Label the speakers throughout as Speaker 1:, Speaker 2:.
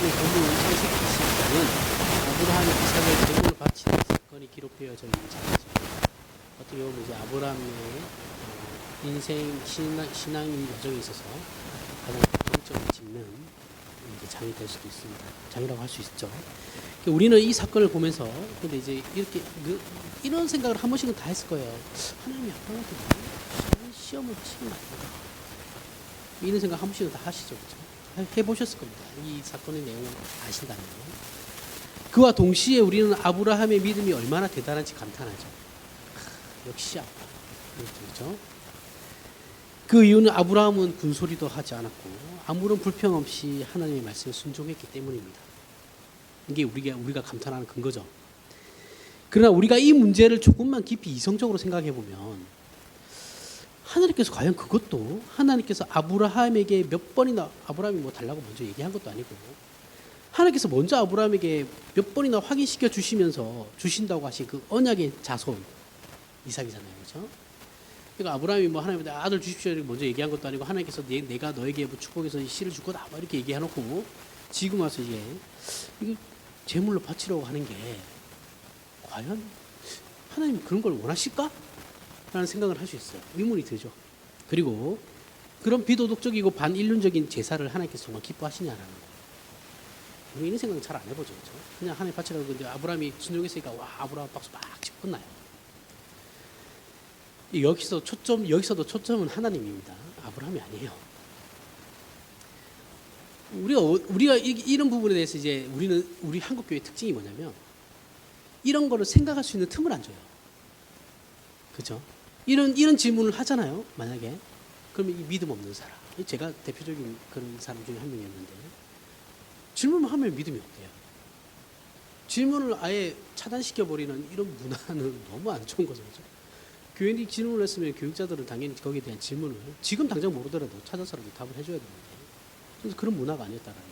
Speaker 1: 오늘 본문 창세기 22장은 아브라함이 이삭을 제물로 바치는 사건이 기록되어져 있는 장이죠. 어떻게 보면 이제 아브라함의 인생 신앙 여정에 있어서 가장 정점을 찍는 이제 장이 될 수도 있습니다. 장이라고 할 수 있죠. 우리는 이 사건을 보면서 근데 이제 이렇게 이런 생각을 한 번씩은 다 했을 거예요. 하나님이 아브라함한테 시험을 치면 안 된다. 이런 생각 한 번씩은 다 하시죠, 그렇죠? 해보셨을 겁니다. 이 사건의 내용을 아신다면. 그와 동시에 우리는 아브라함의 믿음이 얼마나 대단한지 감탄하죠. 역시 아브라함. 그렇죠? 그 이유는 아브라함은 군소리도 하지 않았고 아무런 불평 없이 하나님의 말씀에 순종했기 때문입니다. 이게 우리가 감탄하는 근거죠. 그러나 우리가 이 문제를 조금만 깊이 이성적으로 생각해 보면 하나님께서 과연 그것도 하나님께서 아브라함에게 몇 번이나 아브라함이 뭐 달라고 먼저 얘기한 것도 아니고 하나님께서 먼저 아브라함에게 몇 번이나 확인시켜 주시면서 주신다고 하신 그 언약의 자손 이삭이잖아요, 그렇죠? 그러니까 아브라함이 뭐 하나님한테 아들 주십시오 이렇게 먼저 얘기한 것도 아니고 하나님께서 내가 너에게 뭐 축복해서 이 씨를 줄 거다 뭐 이렇게 얘기해놓고 지금 와서 이게 제물로 바치려고 하는 게 과연 하나님 그런 걸 원하실까? 라는 생각을 할 수 있어요. 의문이 들죠. 그리고 그런 비도덕적이고 반인륜적인 제사를 하나님께서 정말 기뻐하시냐라는 거. 우리 이런 생각은 잘 안 해보죠, 그렇죠? 그냥 하나님 바치라고 근데 아브라함이 순종했으니까 와 아브라함 박수 막 치고 끝나요. 여기서도 초점은 하나님입니다. 아브라함이 아니에요. 우리가 이런 부분에 대해서 이제 우리 한국 교회 특징이 뭐냐면 이런 거를 생각할 수 있는 틈을 안 줘요. 그렇죠? 이런 질문을 하잖아요. 만약에 그러면 이 믿음 없는 사람, 제가 대표적인 그런 사람 중에 한 명이었는데 질문만 하면 믿음이 없대요. 질문을 아예 차단시켜 버리는 이런 문화는 너무 안 좋은 거죠, 그렇죠? 교인이 질문을 했으면 교육자들은 당연히 거기에 대한 질문을 지금 당장 모르더라도 찾아서라도 답을 해줘야 되는데 그래서 그런 문화가 아니었다라는 거죠.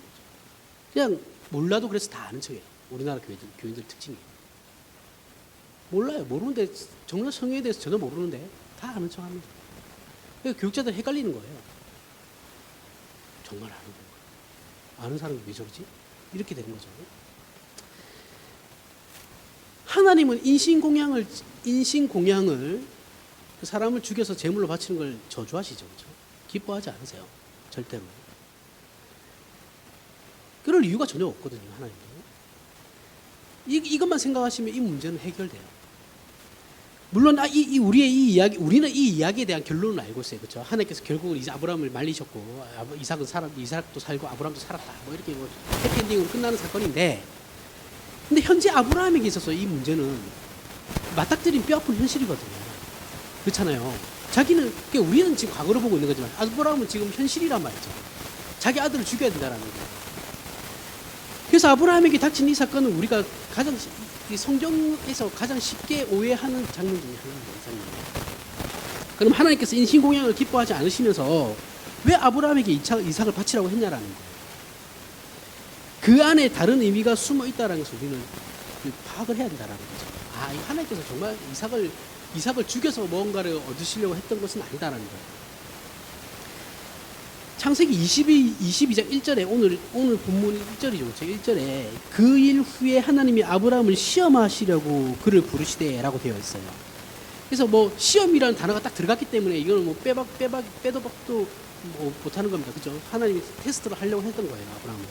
Speaker 1: 그냥 몰라도 그래서 다 아는 척해요. 우리나라 교인들 특징이에요. 몰라요. 모르는데 정말 성경에 대해서 전혀 모르는데 다 아는 척합니다. 그러니까 교육자들 헷갈리는 거예요. 정말 아는 건가? 아는 사람이 왜 저러지? 이렇게 되는 거죠. 하나님은 인신공양을 그 사람을 죽여서 제물로 바치는 걸 저주하시죠, 그렇죠? 기뻐하지 않으세요, 절대로. 그럴 이유가 전혀 없거든요, 하나님은. 이것만 생각하시면 이 문제는 해결돼요. 물론 우리는 이 이야기에 대한 결론을 알고 있어요, 그렇죠? 하나님께서 결국은 이제 아브라함을 말리셨고 이삭도 살고 아브라함도 살았다, 뭐 이렇게 뭐 해피엔딩으로 끝나는 사건인데, 근데 현재 아브라함에게 있어서 이 문제는 맞닥뜨린 뼈아픈 현실이거든요. 그렇잖아요. 우리는 지금 과거를 보고 있는 거지만 아브라함은 지금 현실이란 말이죠. 자기 아들을 죽여야 된다는 거예요. 그래서 아브라함에게 닥친 이 사건은 우리가 성경에서 가장 쉽게 오해하는 장면 중에 하나입니다. 그럼 하나님께서 인신공양을 기뻐하지 않으시면서 왜 아브라함에게 이삭을 바치라고 했냐라는 거예요. 그 안에 다른 의미가 숨어 있다는 것을 우리는 파악을 해야 된다는 거죠. 하나님께서 정말 이삭을 죽여서 뭔가를 얻으시려고 했던 것은 아니다라는 거예요. 창세기 22장 1절에 오늘 본문 1절이죠. 1절에 그 일 후에 하나님이 아브라함을 시험하시려고 그를 부르시되라고 되어 있어요. 그래서 뭐 시험이라는 단어가 딱 들어갔기 때문에 이거는 뭐 빼도 박도 뭐 못하는 겁니다. 그죠? 하나님이 테스트를 하려고 했던 거예요, 아브라함은.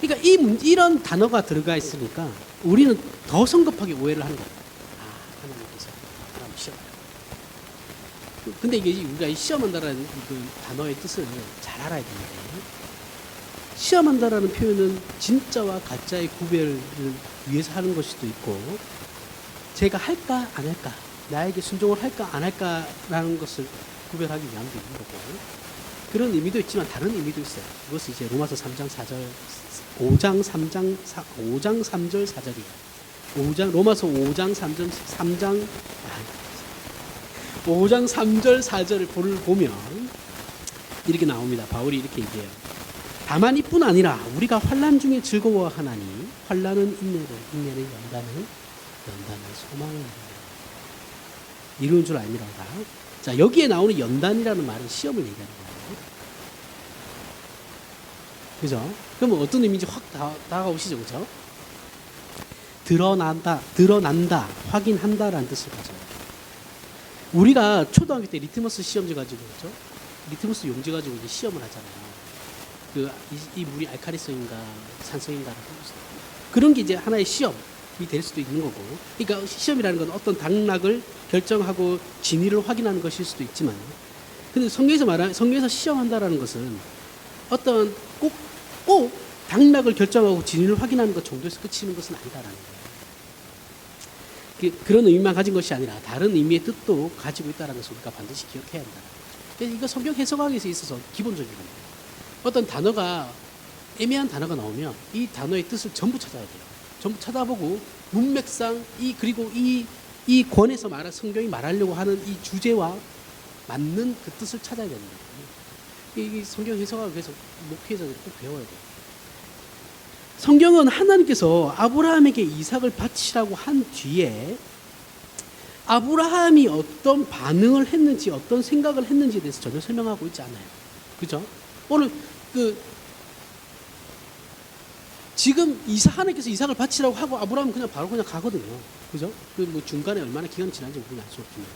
Speaker 1: 그러니까 이런 단어가 들어가 있으니까 우리는 더 성급하게 오해를 하는 거예요. 하나님께서 아브라함을 시험하려고. 근데 이게 우리가 이 시험한다라는 그 단어의 뜻을 잘 알아야 되는데, 시험한다라는 표현은 진짜와 가짜의 구별을 위해서 하는 것일 수도 있고, 제가 할까 안 할까, 나에게 순종을 할까 안 할까라는 것을 구별하기 위함도 있는 거고, 그런 의미도 있지만 다른 의미도 있어요. 그것은 이제 로마서 5장 3절 4절이에요. 로마서 5장 3절 4절을 보면 이렇게 나옵니다. 바울이 이렇게 얘기해요. 다만 이뿐 아니라 우리가 환난 중에 즐거워하나니 환난은 인내를 연단은 소망을 이루는 줄 알미로다. 자, 여기에 나오는 연단이라는 말은 시험을 얘기하는 거예요. 그죠? 그러면 어떤 의미인지 확 다가오시죠, 그죠? 드러난다, 확인한다라는 뜻을 가져요. 우리가 초등학교 때 리트머스 시험지 가지고, 그죠? 리트머스 용지 가지고 이제 시험을 하잖아요. 이 물이 알칼리성인가 산성인가를 그런 게 이제 하나의 시험이 될 수도 있는 거고. 그러니까 시험이라는 건 어떤 당락을 결정하고 진위를 확인하는 것일 수도 있지만, 근데 성경에서 시험한다라는 것은 어떤 꼭 당락을 결정하고 진위를 확인하는 것 정도에서 그치는 것은 아니다라는 거예요. 그런 의미만 가진 것이 아니라 다른 의미의 뜻도 가지고 있다는 것을 우리가 반드시 기억해야 한다. 그래서 이거 성경 해석학에서 있어서 기본적인 겁니다. 어떤 단어가 애매한 단어가 나오면 이 단어의 뜻을 전부 찾아야 돼요. 전부 찾아보고 문맥상 그리고 이 권에서 성경이 말하려고 하는 이 주제와 맞는 그 뜻을 찾아야 되는 거예요. 이 성경 해석학을 그래서 목회자들이 꼭 배워야 돼요. 성경은 하나님께서 아브라함에게 이삭을 바치라고 한 뒤에 아브라함이 어떤 반응을 했는지 어떤 생각을 했는지에 대해서 전혀 설명하고 있지 않아요. 그죠? 오늘 지금 하나님께서 이삭을 바치라고 하고 아브라함은 바로 가거든요. 그죠? 뭐 중간에 얼마나 기간이 지난지 우리는 알 수 없지만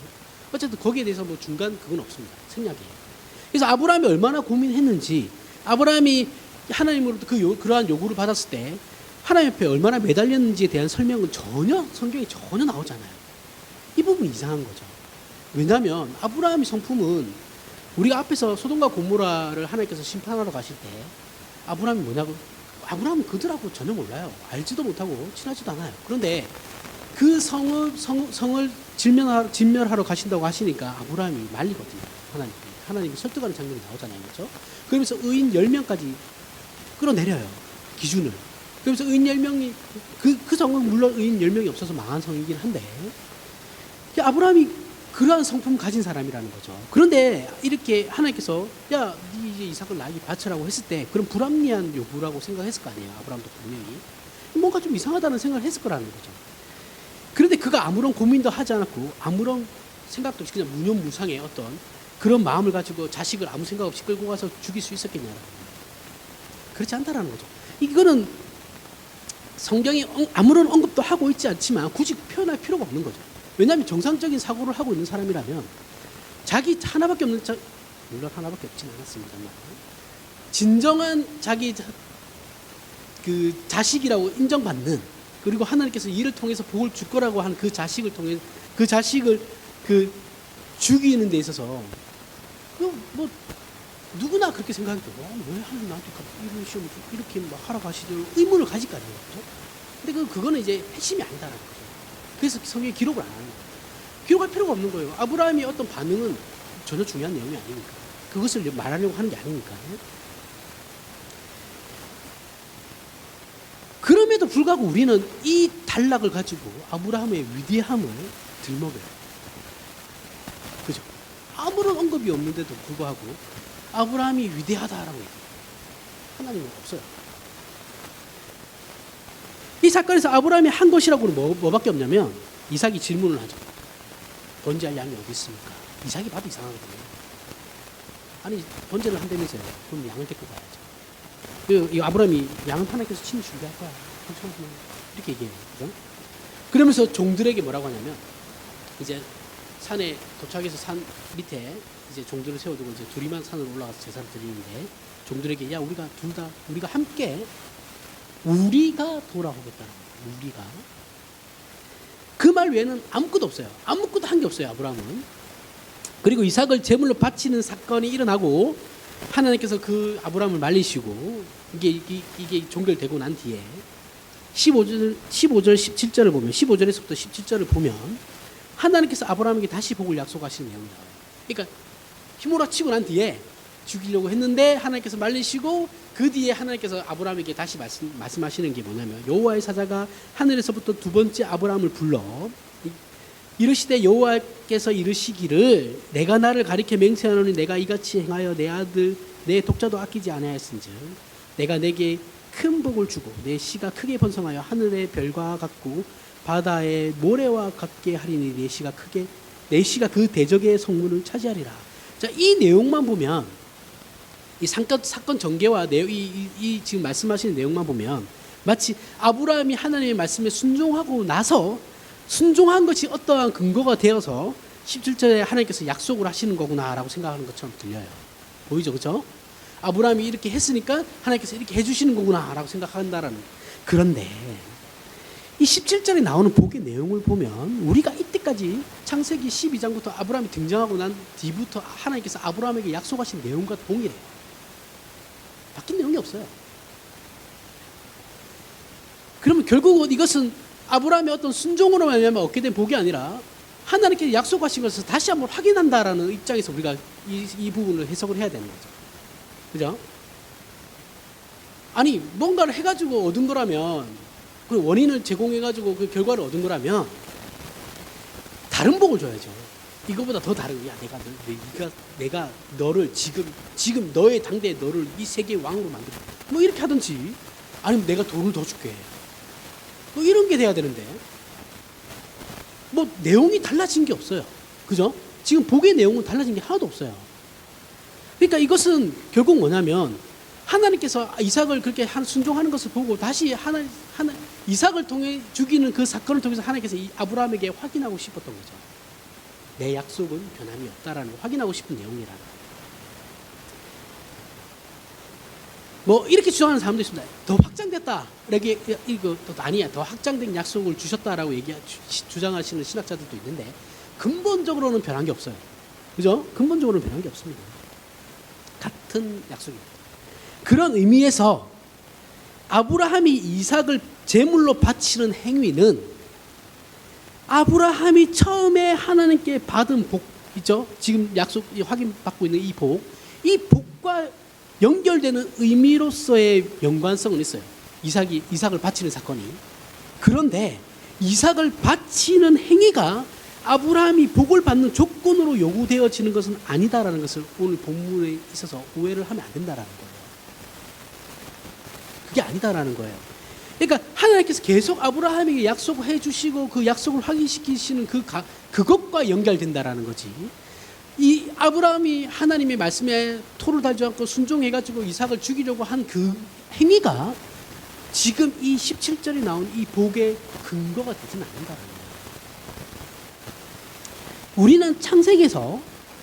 Speaker 1: 어쨌든 거기에 대해서 뭐 중간 그건 없습니다. 생략이에요. 그래서 아브라함이 얼마나 고민했는지, 아브라함이 하나님으로부터 그러한 요구를 받았을 때 하나님 옆에 얼마나 매달렸는지에 대한 설명은 성경에 전혀 나오지 않아요. 이 부분이 이상한 거죠. 왜냐하면 아브라함의 성품은 우리가 앞에서 소돔과 고모라를 하나님께서 심판하러 가실 때 아브라함은 그들하고 전혀 몰라요. 알지도 못하고 친하지도 않아요. 그런데 그 성을 진멸하러 가신다고 하시니까 아브라함이 말리거든요. 하나님이 설득하는 장면이 나오잖아요. 그렇죠? 그러면서 의인 10명까지 끌어내려요. 기준을. 그러면서 의인 10명이 그 성은 물론 의인 10명이 없어서 망한 성이긴 한데 아브라함이 그러한 성품을 가진 사람이라는 거죠. 그런데 이렇게 하나님께서 네 이제 이삭을 나에게 바치라고 했을 때 그런 불합리한 요구라고 생각했을 거 아니에요. 아브라함도 분명히 뭔가 좀 이상하다는 생각을 했을 거라는 거죠. 그런데 그가 아무런 고민도 하지 않았고 아무런 생각도 없이 그냥 무념무상의 어떤 그런 마음을 가지고 자식을 아무 생각 없이 끌고 가서 죽일 수 있었겠냐라는 거예요. 그렇지 않다라는 거죠. 이거는 성경이 아무런 언급도 하고 있지 않지만 굳이 표현할 필요가 없는 거죠. 왜냐하면 정상적인 사고를 하고 있는 사람이라면 자기 하나밖에 없는 물론 하나밖에 없진 않았습니다만 진정한 자기 그 자식이라고 인정받는, 그리고 하나님께서 이를 통해서 복을 줄 거라고 하는 그 자식을 통해 그 자식을 죽이는 데 있어서 뭐 누구나 그렇게 생각이 되고 왜 하나님 나한테 이런 시험을 이렇게 하라고 하시죠? 의문을 가질 거 아니에요. 그렇죠? 근데 그거는 이제 핵심이 아니다라는 거죠. 그래서 성경에 기록을 안 하는 거예요. 기록할 필요가 없는 거예요. 아브라함의 어떤 반응은 전혀 중요한 내용이 아니니까. 그것을 말하려고 하는 게 아니니까. 그럼에도 불구하고 우리는 이 단락을 가지고 아브라함의 위대함을 들먹여요. 그죠? 아무런 언급이 없는데도 불구하고 아브라함이 위대하다라고 얘기해요. 하나님은 없어요. 이 사건에서 아브라함이 한 것이라고는 뭐밖에 없냐면 이삭이 질문을 하죠. 번제할 양이 어디 있습니까? 이삭이 봐도 이상하거든요. 아니 번제를 한다면서요. 그럼 양을 데리고 가야죠. 이 아브라함이 양은 하나님께서 친히 준비할 거야. 이렇게 얘기해요. 그죠? 그러면서 종들에게 뭐라고 하냐면 이제 산에 도착해서 산 밑에 이제 종들을 세워두고 이제 둘이만 산으로 올라가서 제사를 드리는데 종들에게 우리가 함께 우리가 돌아오겠다는 거예요. 우리가. 그 말 외에는 아무것도 없어요. 아무것도 한 게 없어요. 아브라함은. 그리고 이삭을 제물로 바치는 사건이 일어나고 하나님께서 그 아브라함을 말리시고 이게 종결되고 난 뒤에 15절 17절을 보면 15절에서부터 17절을 보면 하나님께서 아브라함에게 다시 복을 약속하시는 내용이 나와요. 그러니까 휘몰아치고 난 뒤에 죽이려고 했는데 하나님께서 말리시고 그 뒤에 하나님께서 아브라함에게 다시 말씀하시는 게 뭐냐면 여호와의 사자가 하늘에서부터 두 번째 아브라함을 불러 이르시되 여호와께서 이르시기를 내가 나를 가리켜 맹세하노니 내가 이같이 행하여 내 아들 내 독자도 아끼지 아니하였은즉 내가 내게 큰 복을 주고 내 씨가 크게 번성하여 하늘의 별과 같고 바다의 모래와 같게 하리니 내 씨가 그 대적의 성문을 차지하리라. 자, 이 내용만 보면 이 사건 전개와 내용, 이 지금 말씀하시는 내용만 보면 마치 아브라함이 하나님의 말씀에 순종하고 나서 순종한 것이 어떠한 근거가 되어서 17절에 하나님께서 약속을 하시는 거구나라고 생각하는 것처럼 들려요. 보이죠, 그렇죠? 아브라함이 이렇게 했으니까 하나님께서 이렇게 해주시는 거구나라고 생각한다라는. 그런데 이 17절에 나오는 복의 내용을 보면 우리가 이때까지 창세기 12장부터 아브라함이 등장하고 난 뒤부터 하나님께서 아브라함에게 약속하신 내용과 동일해요. 바뀐 내용이 없어요. 그러면 결국은 이것은 아브라함의 어떤 순종으로 말미암아 얻게 된 복이 아니라 하나님께 약속하신 것을 다시 한번 확인한다라는 입장에서 우리가 이 부분을 해석을 해야 되는 거죠. 그죠? 아니 뭔가를 해가지고 얻은 거라면 그 원인을 제공해가지고 그 결과를 얻은 거라면 다른 복을 줘야죠. 이거보다 더 다른 거야. 내가 너를 지금 너의 당대에 너를 이 세계의 왕으로 만들어. 뭐 이렇게 하든지 아니면 내가 돈을 더 줄게. 뭐 이런 게 돼야 되는데 뭐 내용이 달라진 게 없어요. 그죠? 지금 복의 내용은 달라진 게 하나도 없어요. 그러니까 이것은 결국 뭐냐면 하나님께서 이삭을 그렇게 순종하는 것을 보고 다시 이삭을 통해 죽이는 그 사건을 통해서 하나님께서 이 아브라함에게 확인하고 싶었던 거죠. 내 약속은 변함이 없다라는 걸 확인하고 싶은 내용이라. 뭐 이렇게 주장하는 사람도 있습니다. 더 확장됐다. 이거 아니야. 더 확장된 약속을 주셨다라고 주장하시는 신학자들도 있는데 근본적으로는 변한 게 없어요. 그죠? 근본적으로는 변한 게 없습니다. 같은 약속입니다. 그런 의미에서 아브라함이 이삭을 제물로 바치는 행위는 아브라함이 처음에 하나님께 받은 복이죠. 지금 약속 확인받고 있는 이 복과 연결되는 의미로서의 연관성은 있어요. 이삭을 바치는 사건이. 그런데 이삭을 바치는 행위가 아브라함이 복을 받는 조건으로 요구되어지는 것은 아니다라는 것을 오늘 본문에 있어서 오해를 하면 안 된다라는 거예요. 그게 아니다라는 거예요. 그러니까 하나님께서 계속 아브라함에게 약속을 해주시고 그 약속을 확인시키시는 그것과 연결된다라는 거지. 이 아브라함이 하나님의 말씀에 토를 달지 않고 순종해가지고 이삭을 죽이려고 한 그 행위가 지금 이 17절에 나온 이 복의 근거가 되지는 않는다는 거예요. 우리는 창세기에서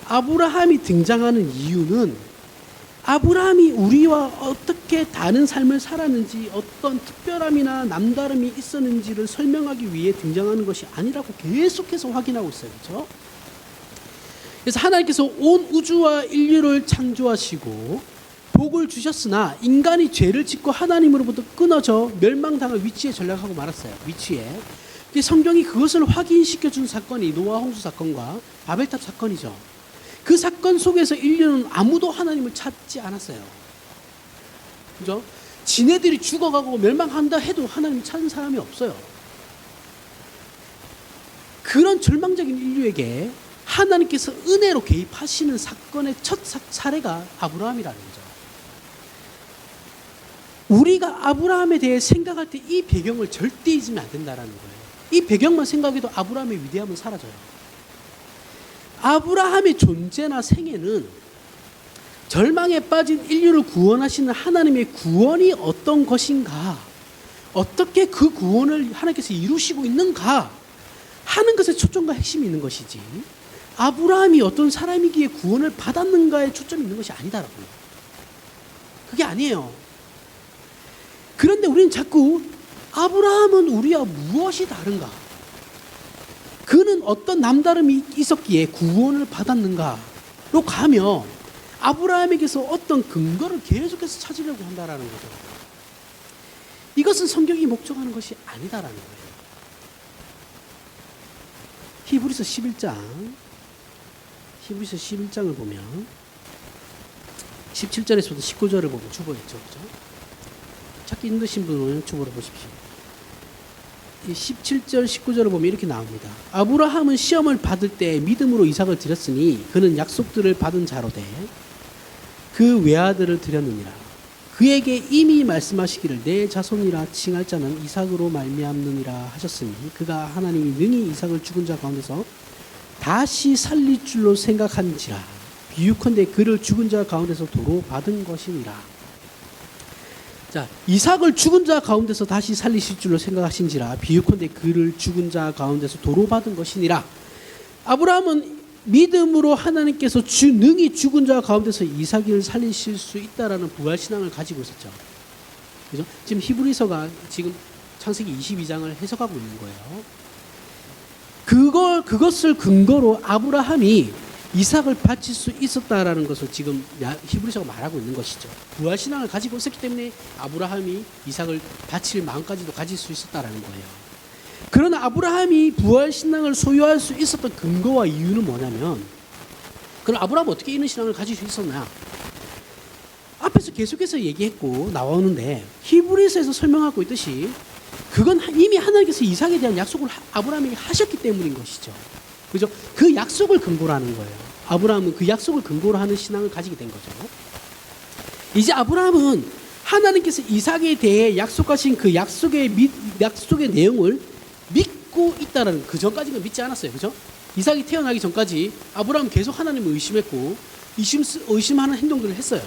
Speaker 1: 아브라함이 등장하는 이유는 아브라함이 우리와 어떻게 다른 삶을 살았는지 어떤 특별함이나 남다름이 있었는지를 설명하기 위해 등장하는 것이 아니라고 계속해서 확인하고 있어요. 그렇죠? 그래서 하나님께서 온 우주와 인류를 창조하시고 복을 주셨으나 인간이 죄를 짓고 하나님으로부터 끊어져 멸망당할 위치에 전락하고 말았어요. 위치에. 성경이 그것을 확인시켜준 사건이 노아 홍수 사건과 바벨탑 사건이죠. 그 사건 속에서 인류는 아무도 하나님을 찾지 않았어요. 그죠? 지네들이 죽어가고 멸망한다 해도 하나님을 찾은 사람이 없어요. 그런 절망적인 인류에게 하나님께서 은혜로 개입하시는 사건의 첫 사례가 아브라함이라는 거죠. 우리가 아브라함에 대해 생각할 때 이 배경을 절대 잊으면 안 된다는 거예요. 이 배경만 생각해도 아브라함의 위대함은 사라져요. 아브라함의 존재나 생애는 절망에 빠진 인류를 구원하시는 하나님의 구원이 어떤 것인가, 어떻게 그 구원을 하나님께서 이루시고 있는가 하는 것에 초점과 핵심이 있는 것이지 아브라함이 어떤 사람이기에 구원을 받았는가에 초점이 있는 것이 아니다라고요. 그게 아니에요. 그런데 우리는 자꾸 아브라함은 우리와 무엇이 다른가? 그는 어떤 남다름이 있었기에 구원을 받았는가로 가며 아브라함에게서 어떤 근거를 계속해서 찾으려고 한다라는 거죠. 이것은 성경이 목적하는 것이 아니다라는 거예요. 히브리서 11장을 보면 17절에서부터 19절을 보면 주보였죠. 그죠? 찾기 힘드신 분은 주보를 보십시오. 17절 19절을 보면 이렇게 나옵니다. 아브라함은 시험을 받을 때 믿음으로 이삭을 드렸으니 그는 약속들을 받은 자로되 그 외아들을 드렸느니라. 그에게 이미 말씀하시기를 내 자손이라 칭할 자는 이삭으로 말미암느니라 하셨으니 그가 하나님이 능히 이삭을 죽은 자 가운데서 다시 살릴 줄로 생각한지라. 비유컨대 그를 죽은 자 가운데서 도로 받은 것이니라. 자, 이삭을 죽은 자 가운데서 다시 살리실 줄로 생각하신지라 비유컨대 그를 죽은 자 가운데서 도로 받은 것이니라. 아브라함은 믿음으로 하나님께서 능히 죽은 자 가운데서 이삭을 살리실 수 있다라는 부활 신앙을 가지고 있었죠. 그죠? 지금 히브리서가 지금 창세기 22장을 해석하고 있는 거예요. 그것을 근거로 아브라함이 이삭을 바칠 수 있었다라는 것을 지금 히브리서가 말하고 있는 것이죠. 부활 신앙을 가지고 있었기 때문에 아브라함이 이삭을 바칠 마음까지도 가질 수 있었다라는 거예요. 그러나 아브라함이 부활 신앙을 소유할 수 있었던 근거와 이유는 뭐냐면, 그럼 아브라함은 어떻게 이런 신앙을 가질 수 있었나? 앞에서 계속해서 얘기했고 나오는데 히브리서에서 설명하고 있듯이 그건 이미 하나님께서 이삭에 대한 약속을 아브라함에게 하셨기 때문인 것이죠. 그죠? 그 약속을 근거로 하는 거예요. 아브라함은 그 약속을 근거로 하는 신앙을 가지게 된 거죠. 이제 아브라함은 하나님께서 이삭에 대해 약속하신 그 약속의 내용을 믿고 있다는, 그 전까지는 믿지 않았어요. 그죠? 이삭이 태어나기 전까지 아브라함은 계속 하나님을 의심했고 의심하는 행동들을 했어요.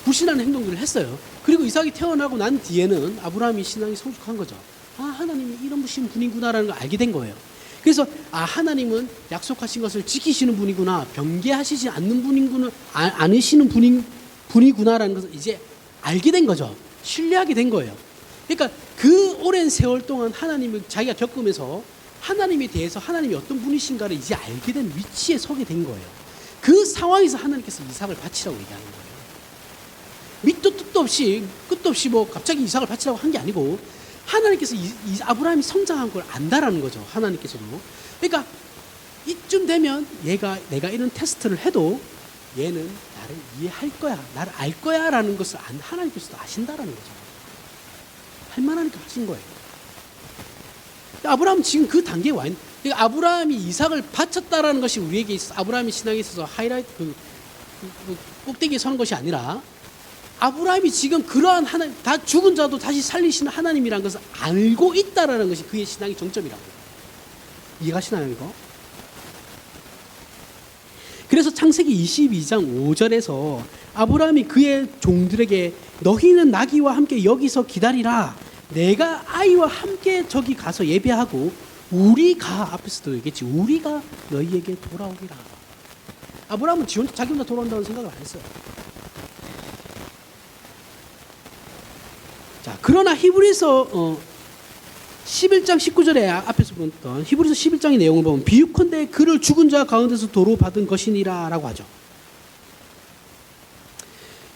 Speaker 1: 불신하는 행동들을 했어요. 그리고 이삭이 태어나고 난 뒤에는 아브라함이 신앙이 성숙한 거죠. 아, 하나님이 이런 분이구나라는 걸 알게 된 거예요. 그래서 하나님은 약속하신 것을 지키시는 분이구나, 변개하시지 않는 분이구나, 않으시는 분이구나라는 것을 이제 알게 된 거죠. 신뢰하게 된 거예요. 그러니까 그 오랜 세월 동안 하나님을 자기가 겪으면서 하나님에 대해서 하나님이 어떤 분이신가를 이제 알게 된 위치에 서게 된 거예요. 그 상황에서 하나님께서 이삭을 바치라고 얘기하는 거예요. 밑도 끝도 없이 뭐 갑자기 이삭을 바치라고 한 게 아니고 하나님께서 아브라함이 성장한 걸 안다라는 거죠. 하나님께서도. 그러니까 이쯤 되면 내가 이런 테스트를 해도 얘는 나를 이해할 거야, 나를 알 거야라는 것을 하나님께서도 아신다라는 거죠. 할 만하니까 하신 거예요. 아브라함은 지금 그 단계에 와 있는. 그러니까 아브라함이 이삭을 바쳤다라는 것이 우리에게 아브라함의 신앙에 있어서 하이라이트 꼭대기에 서는 것이 아니라, 아브라함이 지금 그러한 하나님, 다 죽은 자도 다시 살리시는 하나님이라는 것을 알고 있다라는 것이 그의 신앙의 정점이라고. 이해가시나요, 이거? 그래서 창세기 22장 5절에서 아브라함이 그의 종들에게 너희는 나귀와 함께 여기서 기다리라. 내가 아이와 함께 저기 가서 예배하고 우리가, 앞에서도 얘기했지, 우리가 너희에게 돌아오리라. 아브라함은 자기 혼자 돌아온다는 생각을 안 했어요. 자, 그러나 히브리서 11장 19절에 앞에서 보던 히브리서 11장의 내용을 보면 비유컨대 그를 죽은 자 가운데서 도로 받은 것이니라 라고 하죠.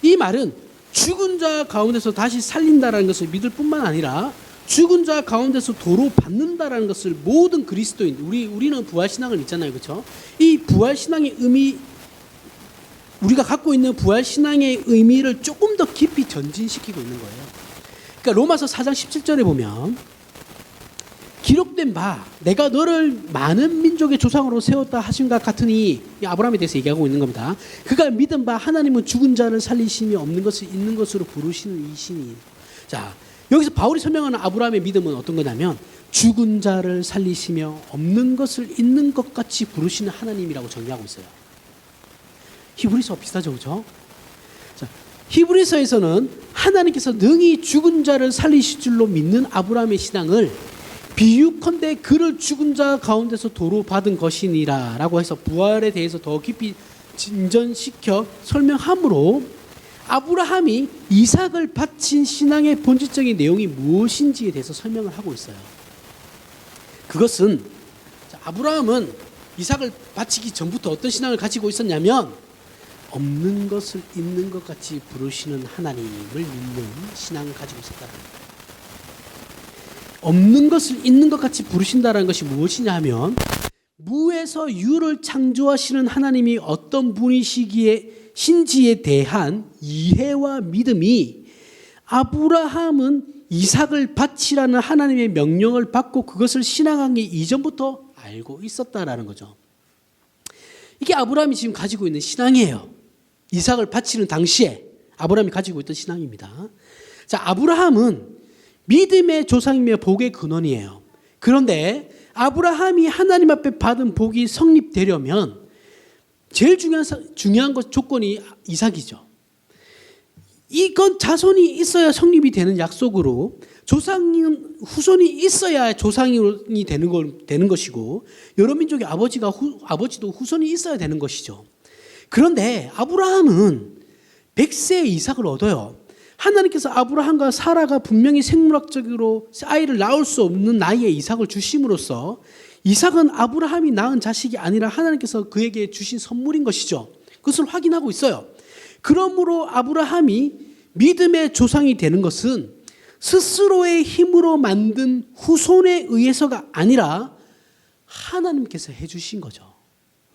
Speaker 1: 이 말은 죽은 자 가운데서 다시 살린다라는 것을 믿을 뿐만 아니라 죽은 자 가운데서 도로 받는다라는 것을 모든 그리스도인, 우리는 부활신앙을 믿잖아요. 그렇죠? 이 부활신앙의 의미, 우리가 갖고 있는 부활신앙의 의미를 조금 더 깊이 전진시키고 있는 거예요. 그러니까 로마서 4장 17절에 보면 기록된 바 내가 너를 많은 민족의 조상으로 세웠다 하신과 같으니, 아브라함에 대해서 얘기하고 있는 겁니다. 그가 믿은 바 하나님은 죽은 자를 살리심이 없는 것을 있는 것으로 부르시는 이시니. 자, 여기서 바울이 설명하는 아브라함의 믿음은 어떤 거냐면 죽은 자를 살리시며 없는 것을 있는 것 같이 부르시는 하나님이라고 정의하고 있어요. 히브리서 비슷하죠, 그렇죠? 자, 히브리서에서는 하나님께서 능히 죽은 자를 살리실 줄로 믿는 아브라함의 신앙을 비유컨대 그를 죽은 자 가운데서 도로 받은 것이니라 라고 해서 부활에 대해서 더 깊이 진전시켜 설명함으로 아브라함이 이삭을 바친 신앙의 본질적인 내용이 무엇인지에 대해서 설명을 하고 있어요. 그것은 아브라함은 이삭을 바치기 전부터 어떤 신앙을 가지고 있었냐면 없는 것을 있는 것 같이 부르시는 하나님을 믿는 신앙을 가지고 있었다는 거예요. 없는 것을 있는 것 같이 부르신다는 것이 무엇이냐 하면 무에서 유를 창조하시는 하나님이 어떤 분이시기에 신지에 대한 이해와 믿음이 아브라함은 이삭을 바치라는 하나님의 명령을 받고 그것을 신앙하기 이전부터 알고 있었다라는 거죠. 이게 아브라함이 지금 가지고 있는 신앙이에요. 이삭을 바치는 당시에 아브라함이 가지고 있던 신앙입니다. 자, 아브라함은 믿음의 조상이며 복의 근원이에요. 그런데 아브라함이 하나님 앞에 받은 복이 성립되려면 제일 중요한 것 조건이 이삭이죠. 이건 자손이 있어야 성립이 되는 약속으로 조상은 후손이 있어야 조상이 되는 것이고 여러 민족의 아버지도 후손이 있어야 되는 것이죠. 그런데 아브라함은 100세의 이삭을 얻어요. 하나님께서 아브라함과 사라가 분명히 생물학적으로 아이를 낳을 수 없는 나이에 이삭을 주심으로써 이삭은 아브라함이 낳은 자식이 아니라 하나님께서 그에게 주신 선물인 것이죠. 그것을 확인하고 있어요. 그러므로 아브라함이 믿음의 조상이 되는 것은 스스로의 힘으로 만든 후손에 의해서가 아니라 하나님께서 해주신 거죠.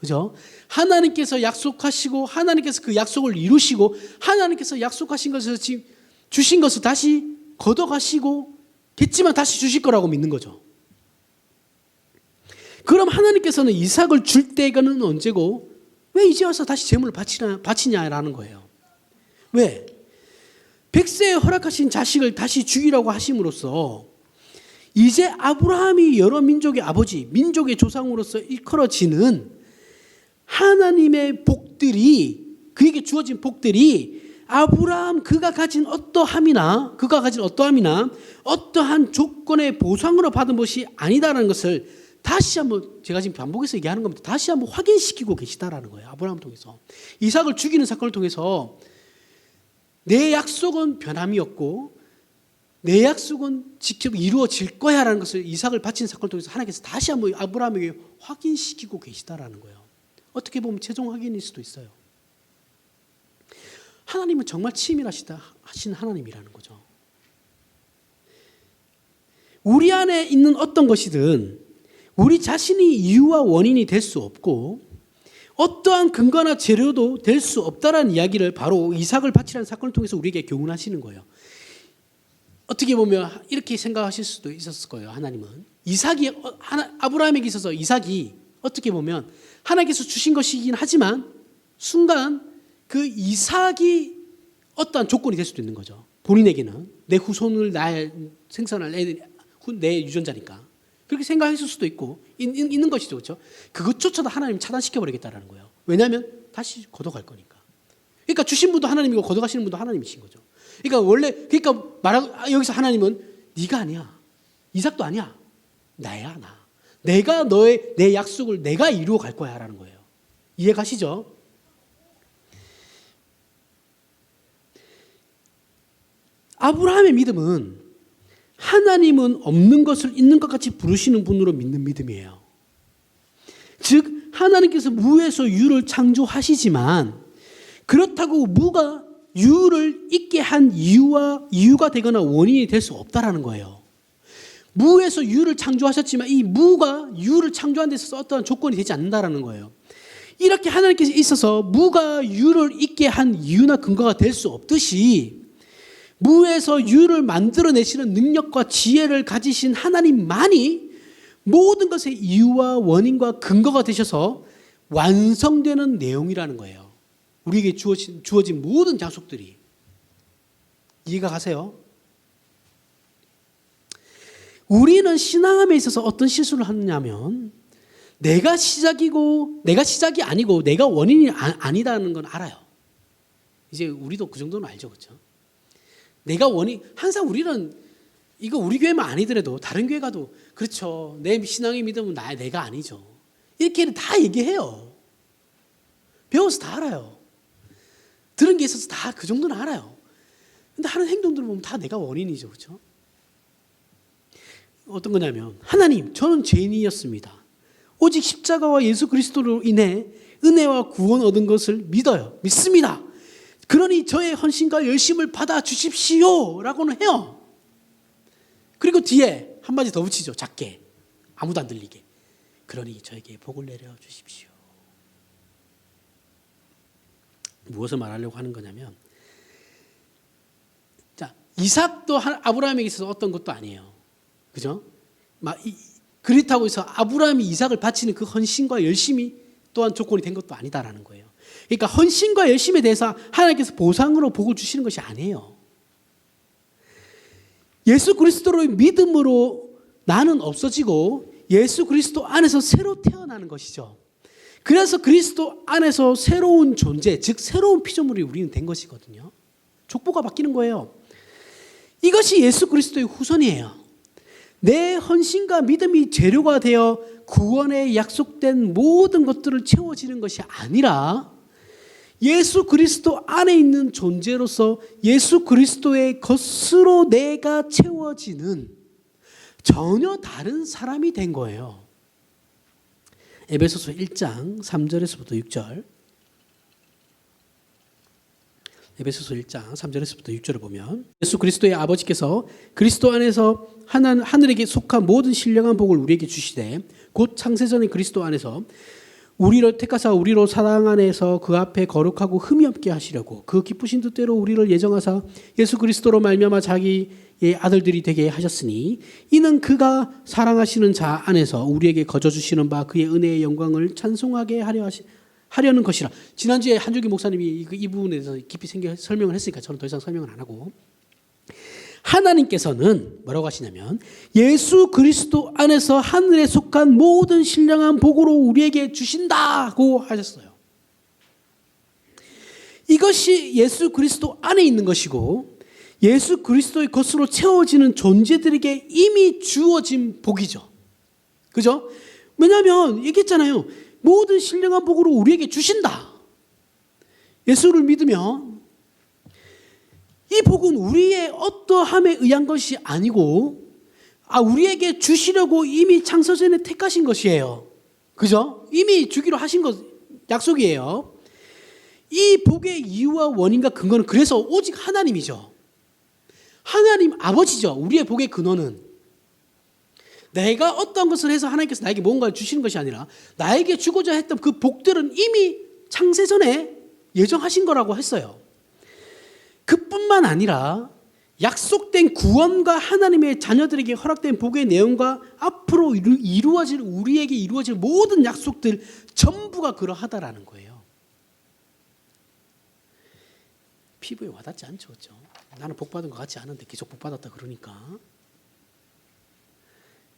Speaker 1: 그죠? 하나님께서 약속하시고 하나님께서 그 약속을 이루시고 하나님께서 약속하신 것을 주신 것을 다시 걷어가시고 겠지만 다시 주실 거라고 믿는 거죠. 그럼 하나님께서는 이삭을 줄 때가는 언제고 왜 이제 와서 다시 제물을 바치냐라는 거예요. 왜? 100세에 허락하신 자식을 다시 죽이라고 하심으로써 이제 아브라함이 여러 민족의 아버지, 민족의 조상으로서 일컬어지는 하나님의 복들이, 그에게 주어진 복들이 아브라함 그가 가진 어떠함이나 어떠한 조건의 보상으로 받은 것이 아니다라는 것을 다시 한번, 제가 지금 반복해서 얘기하는 겁니다. 다시 한번 확인시키고 계시다라는 거예요. 아브라함을 통해서. 이삭을 죽이는 사건을 통해서 내 약속은 변함이 없고 내 약속은 직접 이루어질 거야 라는 것을 이삭을 바치는 사건을 통해서 하나님께서 다시 한번 아브라함에게 확인시키고 계시다라는 거예요. 어떻게 보면 최종 확인일 수도 있어요. 하나님은 정말 치밀하신 하나님이라는 거죠. 우리 안에 있는 어떤 것이든 우리 자신이 이유와 원인이 될 수 없고 어떠한 근거나 재료도 될 수 없다라는 이야기를 바로 이삭을 바치라는 사건을 통해서 우리에게 교훈하시는 거예요. 어떻게 보면 이렇게 생각하실 수도 있었을 거예요. 하나님은 아브라함에게 있어서 이삭이 어떻게 보면 하나님께서 주신 것이긴 하지만 순간 그 이삭이 어떠한 조건이 될 수도 있는 거죠. 본인에게는 내 후손을 생산할 내 유전자니까 그렇게 생각했을 수도 있고 있는 것이죠. 그렇죠? 그것조차도 하나님 차단시켜버리겠다는 거예요. 왜냐하면 다시 걷어갈 거니까. 그러니까 주신 분도 하나님이고 걷어가시는 분도 하나님이신 거죠. 그러니까 여기서 하나님은 네가 아니야. 이삭도 아니야. 나야 나. 내가 내 약속을 내가 이루어 갈 거야 라는 거예요. 이해 가시죠? 아브라함의 믿음은 하나님은 없는 것을 있는 것 같이 부르시는 분으로 믿는 믿음이에요. 즉 하나님께서 무에서 유를 창조하시지만 그렇다고 무가 유를 있게 한 이유가 되거나 원인이 될 수 없다라는 거예요. 무에서 유를 창조하셨지만 이 무가 유를 창조하는 데 있어서 어떠한 조건이 되지 않는다라는 거예요. 이렇게 하나님께서 있어서 무가 유를 있게 한 이유나 근거가 될 수 없듯이 무에서 유를 만들어내시는 능력과 지혜를 가지신 하나님만이 모든 것의 이유와 원인과 근거가 되셔서 완성되는 내용이라는 거예요. 우리에게 주어진 모든 약속들이. 이해가 가세요? 우리는 신앙함에 있어서 어떤 실수를 하느냐면 내가 시작이 아니고 내가 원인이 아니다는 건 알아요. 이제 우리도 그 정도는 알죠. 그렇죠? 항상 우리는 이거 우리 교회만 아니더라도 다른 교회 가도 그렇죠. 내 신앙의 믿음은 내가 아니죠. 이렇게 다 얘기해요. 배워서 다 알아요. 들은 게 있어서 다 그 정도는 알아요. 근데 하는 행동들을 보면 다 내가 원인이죠. 그렇죠? 어떤 거냐면 하나님, 저는 죄인이었습니다. 오직 십자가와 예수 그리스도로 인해 은혜와 구원 얻은 것을 믿습니다. 그러니 저의 헌신과 열심을 받아 주십시오 라고는 해요. 그리고 뒤에 한마디 더 붙이죠. 작게, 아무도 안 들리게. 그러니 저에게 복을 내려 주십시오. 무엇을 말하려고 하는 거냐면, 자, 이삭도 아브라함에게 있어서 어떤 것도 아니에요. 그죠? 그렇다고 해서 아브라함이 이삭을 바치는 그 헌신과 열심이 또한 조건이 된 것도 아니다라는 거예요. 그러니까 헌신과 열심에 대해서 하나님께서 보상으로 복을 주시는 것이 아니에요. 예수 그리스도로의 믿음으로 나는 없어지고 예수 그리스도 안에서 새로 태어나는 것이죠. 그래서 그리스도 안에서 새로운 존재, 즉 새로운 피조물이 우리는 된 것이거든요. 족보가 바뀌는 거예요. 이것이 예수 그리스도의 후손이에요. 내 헌신과 믿음이 재료가 되어 구원에 약속된 모든 것들을 채워지는 것이 아니라 예수 그리스도 안에 있는 존재로서 예수 그리스도의 것으로 내가 채워지는 전혀 다른 사람이 된 거예요. 에베소서 1장 3절에서부터 6절. 에베소서 1장 3절에서부터 6절을 보면 예수 그리스도의 아버지께서 그리스도 안에서 하늘에게 속한 모든 신령한 복을 우리에게 주시되 곧 창세전에 그리스도 안에서 우리를 택하사 우리로 사랑 안에서 그 앞에 거룩하고 흠이 없게 하시려고 그 기쁘신 뜻대로 우리를 예정하사 예수 그리스도로 말미암아 자기의 아들들이 되게 하셨으니 이는 그가 사랑하시는 자 안에서 우리에게 거저 주시는 바 그의 은혜의 영광을 찬송하게 하려는 것이라. 지난주에 한주기 목사님이 이 부분에 대해서 깊이 설명을 했으니까 저는 더 이상 설명을 안 하고, 하나님께서는 뭐라고 하시냐면 예수 그리스도 안에서 하늘에 속한 모든 신령한 복으로 우리에게 주신다고 하셨어요. 이것이 예수 그리스도 안에 있는 것이고 예수 그리스도의 것으로 채워지는 존재들에게 이미 주어진 복이죠. 그죠? 왜냐하면 얘기했잖아요. 모든 신령한 복으로 우리에게 주신다. 예수를 믿으면 이 복은 우리의 어떠함에 의한 것이 아니고 우리에게 주시려고 이미 창세전에 택하신 것이에요. 그죠? 이미 주기로 하신 것, 약속이에요. 이 복의 이유와 원인과 근거는 그래서 오직 하나님이죠. 하나님 아버지죠. 우리의 복의 근원은. 내가 어떤 것을 해서 하나님께서 나에게 뭔가를 주시는 것이 아니라 나에게 주고자 했던 그 복들은 이미 창세전에 예정하신 거라고 했어요. 그뿐만 아니라 약속된 구원과 하나님의 자녀들에게 허락된 복의 내용과 앞으로 우리에게 이루어질 모든 약속들 전부가 그러하다라는 거예요. 피부에 와닿지 않죠. 그렇죠? 나는 복 받은 것 같지 않은데 계속 복 받았다 그러니까.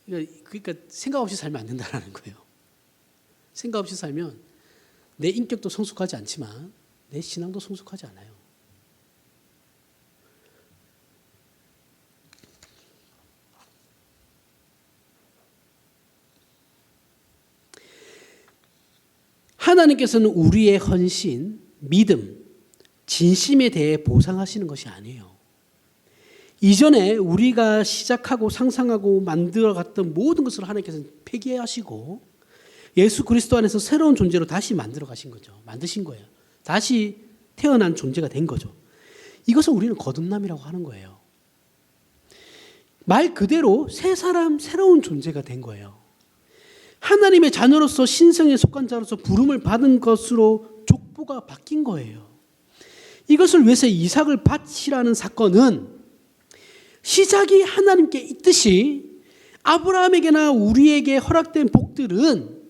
Speaker 1: 그러니까 생각 없이 살면 안 된다는 거예요. 생각 없이 살면 내 인격도 성숙하지 않지만 내 신앙도 성숙하지 않아요. 하나님께서는 우리의 헌신, 믿음, 진심에 대해 보상하시는 것이 아니에요. 이전에 우리가 시작하고 상상하고 만들어갔던 모든 것을 하나님께서는 폐기하시고 예수 그리스도 안에서 새로운 존재로 다시 만들어 가신 거죠. 만드신 거예요. 다시 태어난 존재가 된 거죠. 이것을 우리는 거듭남이라고 하는 거예요. 말 그대로 새 사람, 새로운 존재가 된 거예요. 하나님의 자녀로서 신성에 속한 자로서 부름을 받은 것으로 족보가 바뀐 거예요. 이것을 위해서 이삭을 바치라는 사건은 시작이 하나님께 있듯이 아브라함에게나 우리에게 허락된 복들은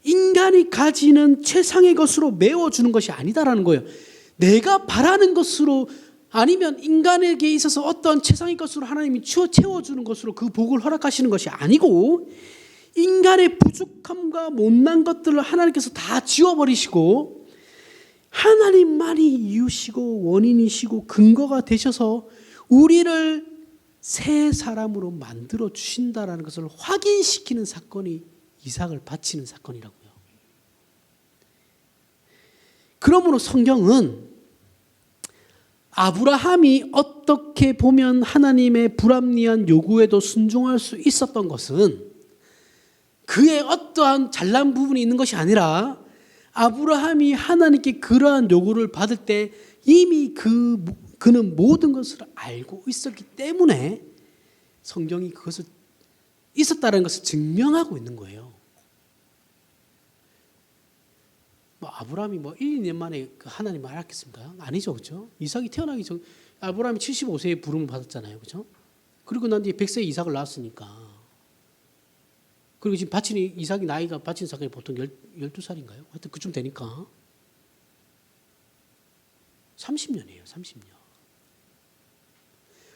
Speaker 1: 인간이 가지는 최상의 것으로 메워주는 것이 아니다라는 거예요. 내가 바라는 것으로 아니면 인간에게 있어서 어떤 최상의 것으로 하나님이 채워주는 것으로 그 복을 허락하시는 것이 아니고 인간의 부족함과 못난 것들을 하나님께서 다 지워버리시고 하나님만이 이유시고 원인이시고 근거가 되셔서 우리를 새 사람으로 만들어 주신다라는 것을 확인시키는 사건이 이삭을 바치는 사건이라고요. 그러므로 성경은 아브라함이 어떻게 보면 하나님의 불합리한 요구에도 순종할 수 있었던 것은 그의 어떠한 잘난 부분이 있는 것이 아니라 아브라함이 하나님께 그러한 요구를 받을 때 이미 그는 모든 것을 알고 있었기 때문에 성경이 그것을 있었다는 것을 증명하고 있는 거예요. 아브라함이 1, 2년 만에 하나님을 알았겠습니까? 아니죠. 그렇죠? 이삭이 태어나기 전 아브라함이 75세에 부름을 받았잖아요. 그렇죠? 그리고 난 뒤에 100세에 이삭을 낳았으니까. 그리고 지금 이삭이 나이가 바친 사건이 보통 12살인가요? 하여튼 그쯤 되니까 30년이에요. 30년.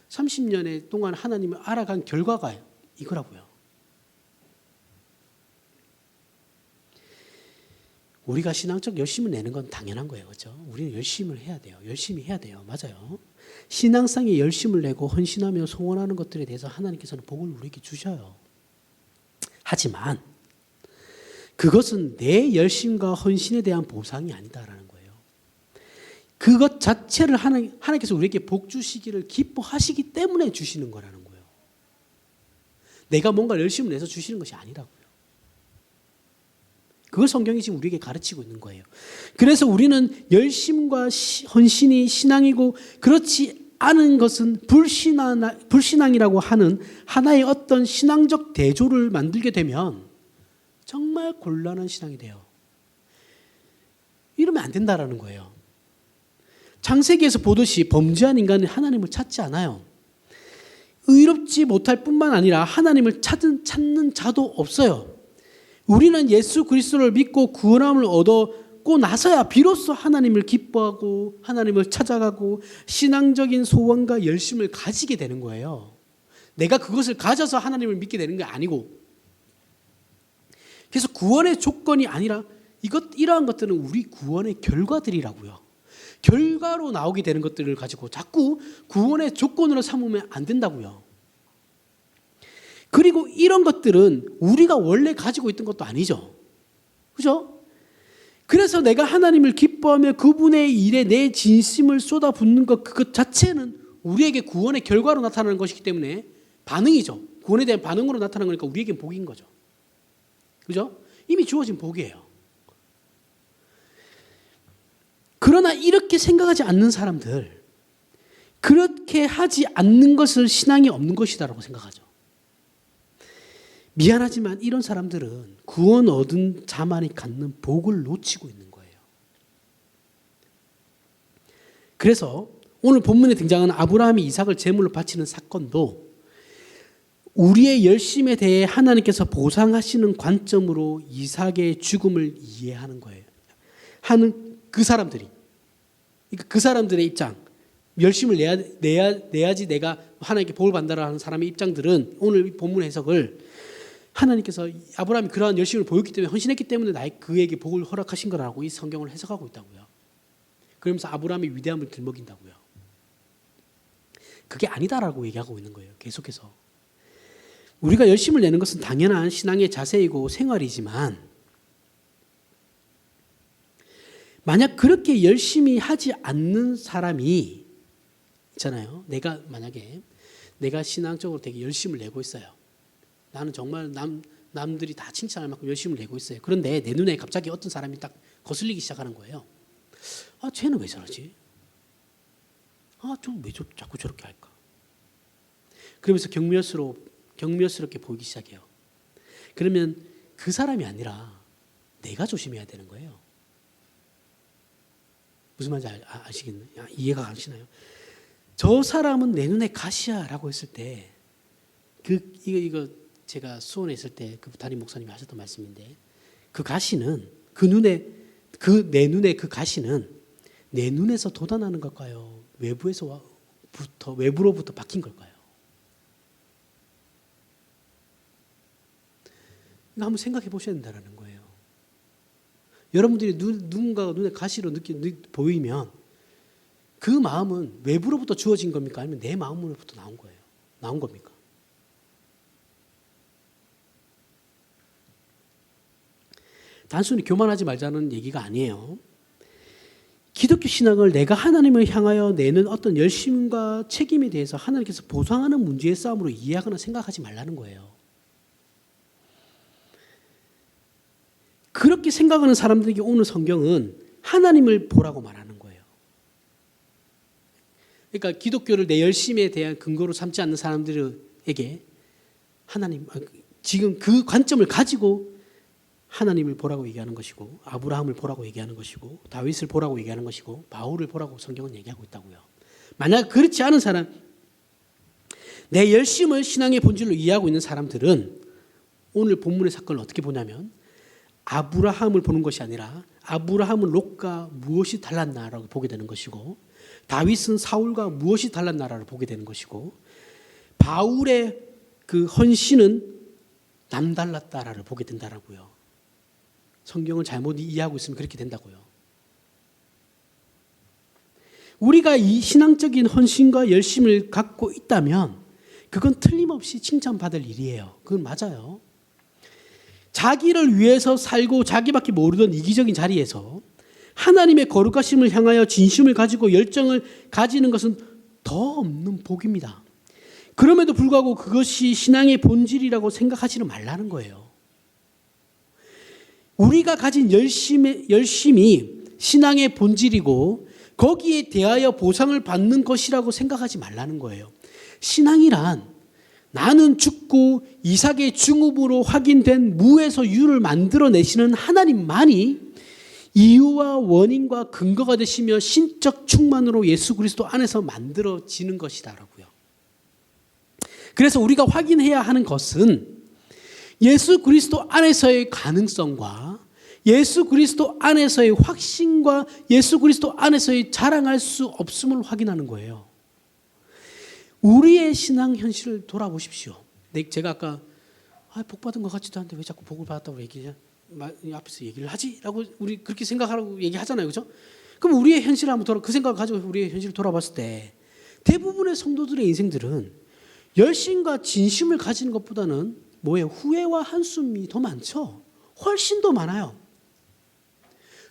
Speaker 1: 30년의 동안 하나님을 알아간 결과가 이거라고요. 우리가 신앙적 열심을 내는 건 당연한 거예요. 그렇죠? 우리는 열심을 해야 돼요. 열심히 해야 돼요. 맞아요. 신앙상에 열심을 내고 헌신하며 소원하는 것들에 대해서 하나님께서는 복을 우리에게 주셔요. 하지만 그것은 내 열심과 헌신에 대한 보상이 아니다라는 거예요. 그것 자체를 하나님께서 우리에게 복 주시기를 기뻐하시기 때문에 주시는 거라는 거예요. 내가 뭔가 열심을 내서 주시는 것이 아니라고요. 그걸 성경이 지금 우리에게 가르치고 있는 거예요. 그래서 우리는 열심과 헌신이 신앙이고 그렇지 않은 것은 불신앙이라고 하는 하나의 어떤 신앙적 대조를 만들게 되면 정말 곤란한 신앙이 돼요. 이러면 안 된다라는 거예요. 창세기에서 보듯이 범죄한 인간은 하나님을 찾지 않아요. 의롭지 못할 뿐만 아니라 하나님을 찾는 자도 없어요. 우리는 예수 그리스도를 믿고 구원함을 얻고 나서야 비로소 하나님을 기뻐하고 하나님을 찾아가고 신앙적인 소원과 열심을 가지게 되는 거예요. 내가 그것을 가져서 하나님을 믿게 되는 게 아니고, 그래서 구원의 조건이 아니라 이러한 것들은 우리 구원의 결과들이라고요. 결과로 나오게 되는 것들을 가지고 자꾸 구원의 조건으로 삼으면 안 된다고요. 그리고 이런 것들은 우리가 원래 가지고 있던 것도 아니죠. 그죠? 그래서 내가 하나님을 기뻐하며 그분의 일에 내 진심을 쏟아붓는 것, 그것 자체는 우리에게 구원의 결과로 나타나는 것이기 때문에 반응이죠. 구원에 대한 반응으로 나타나는 거니까 우리에겐 복인 거죠. 그죠? 이미 주어진 복이에요. 그러나 이렇게 생각하지 않는 사람들, 그렇게 하지 않는 것을 신앙이 없는 것이다라고 생각하죠. 미안하지만 이런 사람들은 구원 얻은 자만이 갖는 복을 놓치고 있는 거예요. 그래서 오늘 본문에 등장하는 아브라함이 이삭을 제물로 바치는 사건도 우리의 열심에 대해 하나님께서 보상하시는 관점으로 이삭의 죽음을 이해하는 거예요. 하는 그 사람들이, 그러니까 그 사람들의 입장, 열심을 내야지 내가 하나님께 복을 받는다라는 하는 사람의 입장들은 오늘 본문 해석을 하나님께서 아브라함이 그러한 열심을 보였기 때문에 헌신했기 때문에 그에게 복을 허락하신 거라고 이 성경을 해석하고 있다고요. 그러면서 아브라함의 위대함을 들먹인다고요. 그게 아니다라고 얘기하고 있는 거예요. 계속해서. 우리가 열심을 내는 것은 당연한 신앙의 자세이고 생활이지만 만약 그렇게 열심히 하지 않는 사람이 있잖아요. 만약에 내가 신앙적으로 되게 열심을 내고 있어요. 나는 정말 남들이 다 칭찬할 만큼 열심을 내고 있어요. 그런데 내 눈에 갑자기 어떤 사람이 딱 거슬리기 시작하는 거예요. 아, 쟤는 왜 저러지? 아, 좀 왜 자꾸 저렇게 할까? 그러면서 경멸스럽게 보이기 시작해요. 그러면 그 사람이 아니라 내가 조심해야 되는 거예요. 무슨 말인지 아시겠나요? 이해가 가시나요? 저 사람은 내 눈에 가시야라고 했을 때 이거 제가 수원에 있을 때 그 담임 목사님이 하셨던 말씀인데 그 가시는 내 눈에 그 가시는 내 눈에서 돋아나는 걸까요? 외부로부터 박힌 걸까요? 이거 한번 생각해 보셔야 된다는 거예요. 여러분들이 누군가가 눈에 가시로 보이면 그 마음은 외부로부터 주어진 겁니까? 아니면 내 마음으로부터 나온 겁니까? 단순히 교만하지 말자는 얘기가 아니에요. 기독교 신앙을 내가 하나님을 향하여 내는 어떤 열심과 책임에 대해서 하나님께서 보상하는 문제의 싸움으로 이해하거나 생각하지 말라는 거예요. 그렇게 생각하는 사람들에게 오늘 성경은 하나님을 보라고 말하는 거예요. 그러니까 기독교를 내 열심에 대한 근거로 삼지 않는 사람들에게 하나님, 지금 그 관점을 가지고 하나님을 보라고 얘기하는 것이고, 아브라함을 보라고 얘기하는 것이고, 다윗을 보라고 얘기하는 것이고, 바울을 보라고 성경은 얘기하고 있다고요. 만약 그렇지 않은 사람, 내 열심을 신앙의 본질로 이해하고 있는 사람들은 오늘 본문의 사건을 어떻게 보냐면 아브라함을 보는 것이 아니라 아브라함은 롯과 무엇이 달랐나라고 보게 되는 것이고, 다윗은 사울과 무엇이 달랐나라를 보게 되는 것이고, 바울의 그 헌신은 남달랐다라를 보게 된다라고요. 성경을 잘못 이해하고 있으면 그렇게 된다고요. 우리가 이 신앙적인 헌신과 열심을 갖고 있다면 그건 틀림없이 칭찬받을 일이에요. 그건 맞아요. 자기를 위해서 살고 자기밖에 모르던 이기적인 자리에서 하나님의 거룩하심을 향하여 진심을 가지고 열정을 가지는 것은 더 없는 복입니다. 그럼에도 불구하고 그것이 신앙의 본질이라고 생각하지는 말라는 거예요. 우리가 가진 열심이 신앙의 본질이고 거기에 대하여 보상을 받는 것이라고 생각하지 말라는 거예요. 신앙이란 나는 죽고 이삭의 중음으로 확인된 무에서 유를 만들어내시는 하나님만이 이유와 원인과 근거가 되시며 신적 충만으로 예수 그리스도 안에서 만들어지는 것이다라고요. 그래서 우리가 확인해야 하는 것은 예수 그리스도 안에서의 가능성과 예수 그리스도 안에서의 확신과 예수 그리스도 안에서의 자랑할 수 없음을 확인하는 거예요. 우리의 신앙 현실을 돌아보십시오. 제가 아까 복 받은 것 같지도 않은데 왜 자꾸 복을 받았다고 앞에서 얘기를 하지? 라고 우리 그렇게 생각하라고 얘기하잖아요. 그죠? 그럼 우리의 현실을 한번 그 생각을 가지고 우리의 현실을 돌아봤을 때 대부분의 성도들의 인생들은 열심과 진심을 가지는 것보다는 뭐예요? 후회와 한숨이 더 많죠. 훨씬 더 많아요.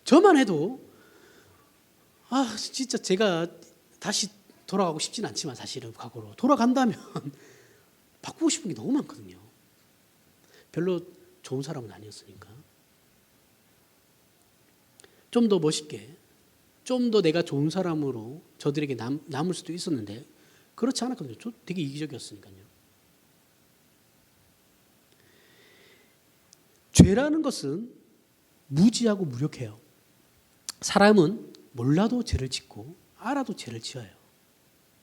Speaker 1: 저만 해도 진짜 제가 다시 돌아가고 싶진 않지만 사실은 과거로 돌아간다면 바꾸고 싶은 게 너무 많거든요. 별로 좋은 사람은 아니었으니까. 좀 더 멋있게, 좀 더 내가 좋은 사람으로 저들에게 남을 수도 있었는데 그렇지 않았거든요. 저 되게 이기적이었으니까요. 죄라는 것은 무지하고 무력해요. 사람은 몰라도 죄를 짓고 알아도 죄를 지어요.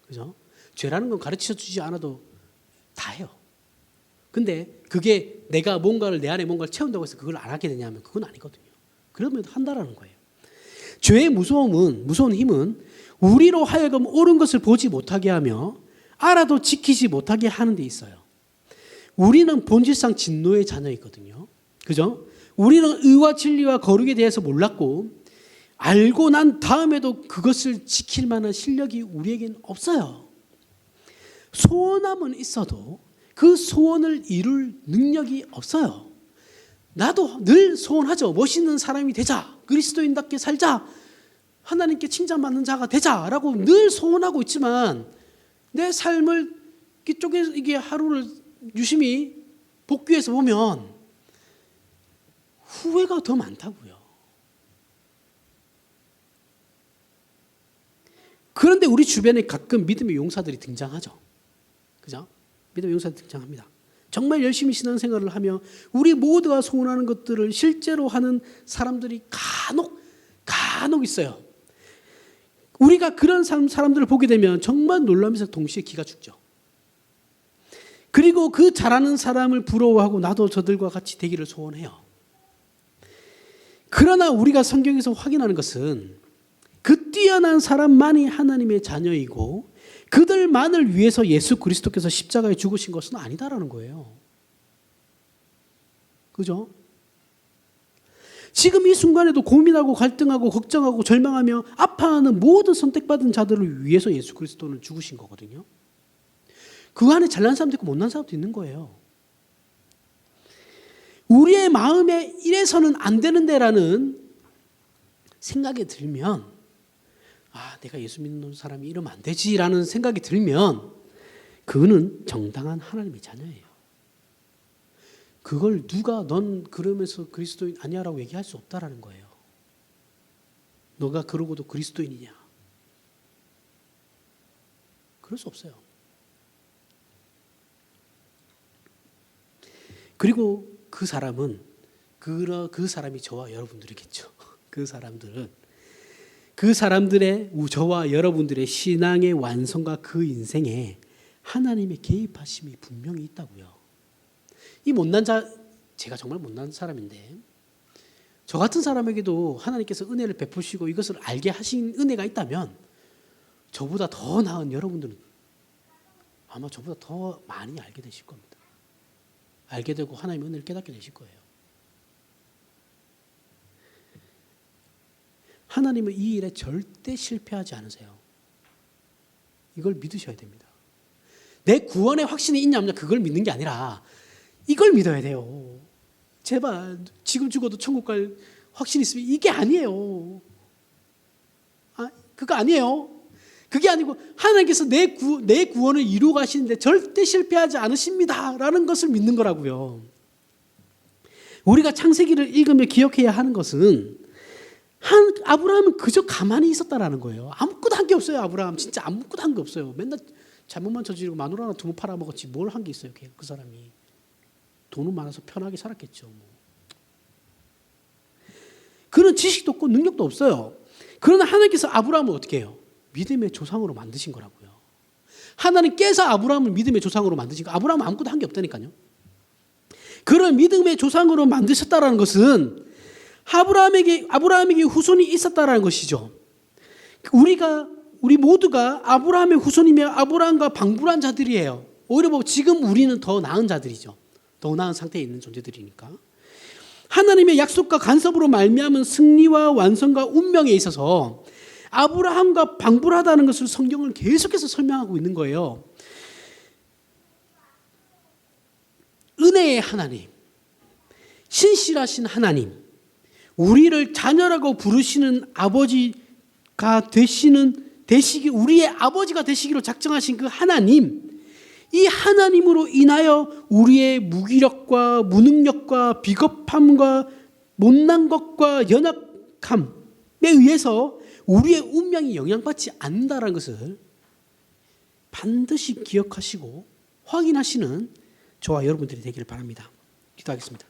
Speaker 1: 그죠? 죄라는 건 가르쳐 주지 않아도 다 해요. 근데 그게 내가 뭔가를 내 안에 뭔가를 채운다고 해서 그걸 안 하게 되냐면 그건 아니거든요. 그러면 한다라는 거예요. 죄의 무서운 힘은 우리로 하여금 옳은 것을 보지 못하게 하며 알아도 지키지 못하게 하는 데 있어요. 우리는 본질상 진노의 자녀이거든요. 그죠? 우리는 의와 진리와 거룩에 대해서 몰랐고 알고 난 다음에도 그것을 지킬 만한 실력이 우리에겐 없어요. 소원함은 있어도 그 소원을 이룰 능력이 없어요. 나도 늘 소원하죠. 멋있는 사람이 되자. 그리스도인답게 살자. 하나님께 칭찬받는 자가 되자라고 늘 소원하고 있지만 내 삶을 이게 하루를 유심히 복귀해서 보면 후회가 더 많다고요. 그런데 우리 주변에 가끔 믿음의 용사들이 등장하죠. 그죠? 믿음의 용사들이 등장합니다. 정말 열심히 신앙생활을 하며 우리 모두가 소원하는 것들을 실제로 하는 사람들이 간혹 있어요. 우리가 그런 사람들을 보게 되면 정말 놀라면서 동시에 기가 죽죠. 그리고 그 잘하는 사람을 부러워하고 나도 저들과 같이 되기를 소원해요. 그러나 우리가 성경에서 확인하는 것은 그 뛰어난 사람만이 하나님의 자녀이고 그들만을 위해서 예수 그리스도께서 십자가에 죽으신 것은 아니다라는 거예요. 그죠? 지금 이 순간에도 고민하고 갈등하고 걱정하고 절망하며 아파하는 모든 선택받은 자들을 위해서 예수 그리스도는 죽으신 거거든요. 그 안에 잘난 사람도 있고 못난 사람도 있는 거예요. 우리의 마음에 이래서는 안 되는데라는 생각이 들면 내가 예수 믿는 사람이 이러면 안 되지라는 생각이 들면 그거는 정당한 하나님의 자녀예요. 그걸 누가 넌 그러면서 그리스도인 아니야라고 얘기할 수 없다라는 거예요. 너가 그러고도 그리스도인이냐? 그럴 수 없어요. 그리고 그 사람은 그 사람이 저와 여러분들이겠죠. 그 사람들의 저와 여러분들의 신앙의 완성과 그 인생에 하나님의 개입하심이 분명히 있다고요. 이 못난 제가 정말 못난 사람인데 저 같은 사람에게도 하나님께서 은혜를 베푸시고 이것을 알게 하신 은혜가 있다면 저보다 더 나은 여러분들은 아마 저보다 더 많이 알게 되실 겁니다. 알게 되고 하나님의 은혜를 깨닫게 되실 거예요. 하나님은 이 일에 절대 실패하지 않으세요. 이걸 믿으셔야 됩니다. 내 구원의 확신이 있냐 없냐 그걸 믿는 게 아니라 이걸 믿어야 돼요. 제발 지금 죽어도 천국 갈 확신이 있으면 이게 아니에요. 그거 아니에요. 그게 아니고 하나님께서 내 구원을 이루어 가시는데 절대 실패하지 않으십니다라는 것을 믿는 거라고요. 우리가 창세기를 읽으며 기억해야 하는 것은 아브라함은 그저 가만히 있었다라는 거예요. 아무것도 한 게 없어요. 아브라함 진짜 아무것도 한 게 없어요. 맨날 잘못만 저지르고 마누라 하나 두부 팔아먹었지 뭘 한 게 있어요. 그 사람이. 돈은 많아서 편하게 살았겠죠. 뭐. 그런 지식도 없고 능력도 없어요. 그러나 하나님께서 아브라함을 어떻게 해요? 믿음의 조상으로 만드신 거라고요. 하나님께서 아브라함을 믿음의 조상으로 만드신 거. 아브라함은 아무것도 한 게 없다니까요. 그런 믿음의 조상으로 만드셨다라는 것은 아브라함에게 후손이 있었다라는 것이죠. 우리 모두가 아브라함의 후손이며 아브라함과 방불한 자들이에요. 오히려 뭐 지금 우리는 더 나은 자들이죠. 더 나은 상태에 있는 존재들이니까. 하나님의 약속과 간섭으로 말미암은 승리와 완성과 운명에 있어서 아브라함과 방불하다는 것을 성경은 계속해서 설명하고 있는 거예요. 은혜의 하나님, 신실하신 하나님, 우리를 자녀라고 부르시는 아버지가 되시기 우리의 아버지가 되시기로 작정하신 그 하나님, 이 하나님으로 인하여 우리의 무기력과 무능력과 비겁함과 못난 것과 연약함에 의해서 우리의 운명이 영향받지 않는다는 것을 반드시 기억하시고 확인하시는 저와 여러분들이 되기를 바랍니다. 기도하겠습니다.